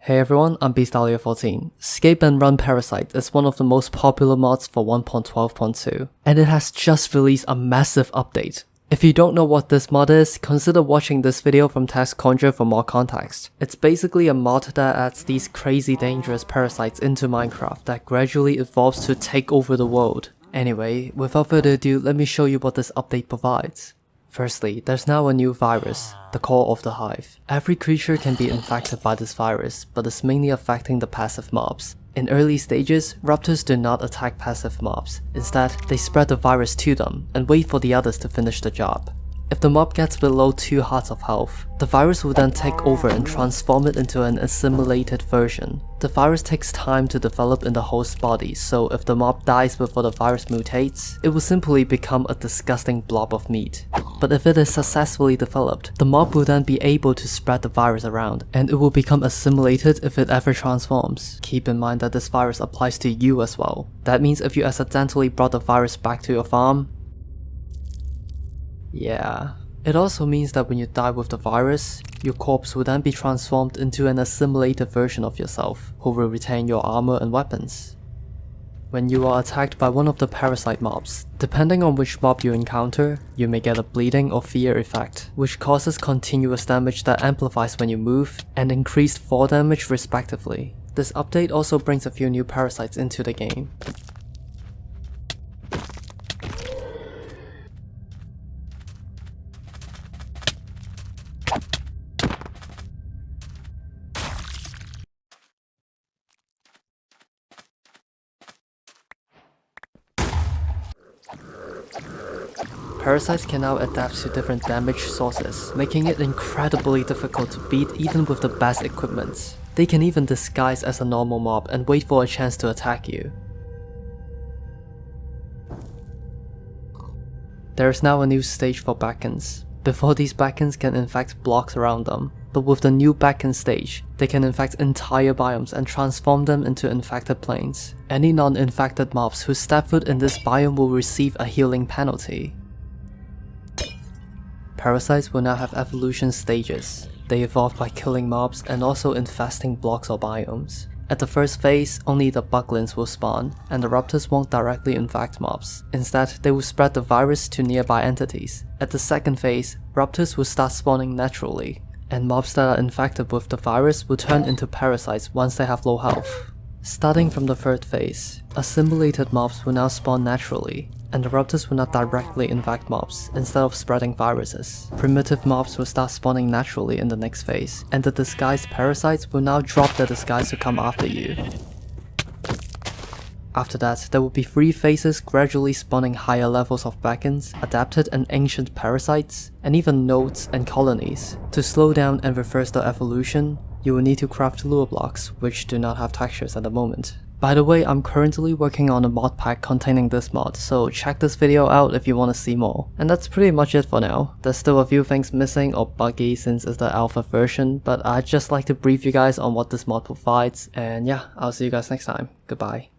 Hey everyone, I'm Beastalia14. Scape and Run Parasite is one of the most popular mods for 1.12.2, and it has just released a massive update. If you don't know what this mod is, consider watching this video from Text Conjure for more context. It's basically a mod that adds these crazy dangerous parasites into Minecraft that gradually evolves to take over the world. Anyway, without further ado, let me show you what this update provides. Firstly, there's now a new virus, the Core of the Hive. Every creature can be infected by this virus, but it's mainly affecting the passive mobs. In early stages, raptors do not attack passive mobs. Instead, they spread the virus to them and wait for the others to finish the job. If the mob gets below 2 hearts of health, the virus will then take over and transform it into an assimilated version. The virus takes time to develop in the host's body, so if the mob dies before the virus mutates, it will simply become a disgusting blob of meat. But if it is successfully developed, the mob will then be able to spread the virus around, and it will become assimilated if it ever transforms. Keep in mind that this virus applies to you as well. That means if you accidentally brought the virus back to your farm, yeah. It also means that when you die with the virus, your corpse will then be transformed into an assimilated version of yourself, who will retain your armor and weapons. When you are attacked by one of the parasite mobs, depending on which mob you encounter, you may get a bleeding or fear effect, which causes continuous damage that amplifies when you move, and increased fall damage respectively. This update also brings a few new parasites into the game. Parasites can now adapt to different damage sources, making it incredibly difficult to beat even with the best equipment. They can even disguise as a normal mob and wait for a chance to attack you. There is now a new stage for beacons. Before, these beacons can infect blocks around them, but with the new beacon stage, they can infect entire biomes and transform them into infected plains. Any non-infected mobs who step foot in this biome will receive a healing penalty. Parasites will now have evolution stages. They evolve by killing mobs and also infesting blocks or biomes. At the first phase, only the buglins will spawn, and the raptors won't directly infect mobs. Instead, they will spread the virus to nearby entities. At the second phase, raptors will start spawning naturally, and mobs that are infected with the virus will turn into parasites once they have low health. Starting from the third phase, assimilated mobs will now spawn naturally, and the raptors will not directly infect mobs instead of spreading viruses. Primitive mobs will start spawning naturally in the next phase, and the disguised parasites will now drop their disguise to come after you. After that, there will be 3 phases gradually spawning higher levels of beacons, adapted and ancient parasites, and even nodes and colonies. To slow down and reverse the evolution, you will need to craft lure blocks, which do not have textures at the moment. By the way, I'm currently working on a mod pack containing this mod, so check this video out if you want to see more. And that's pretty much it for now. There's still a few things missing or buggy since it's the alpha version, but I'd just like to brief you guys on what this mod provides, and yeah, I'll see you guys next time. Goodbye.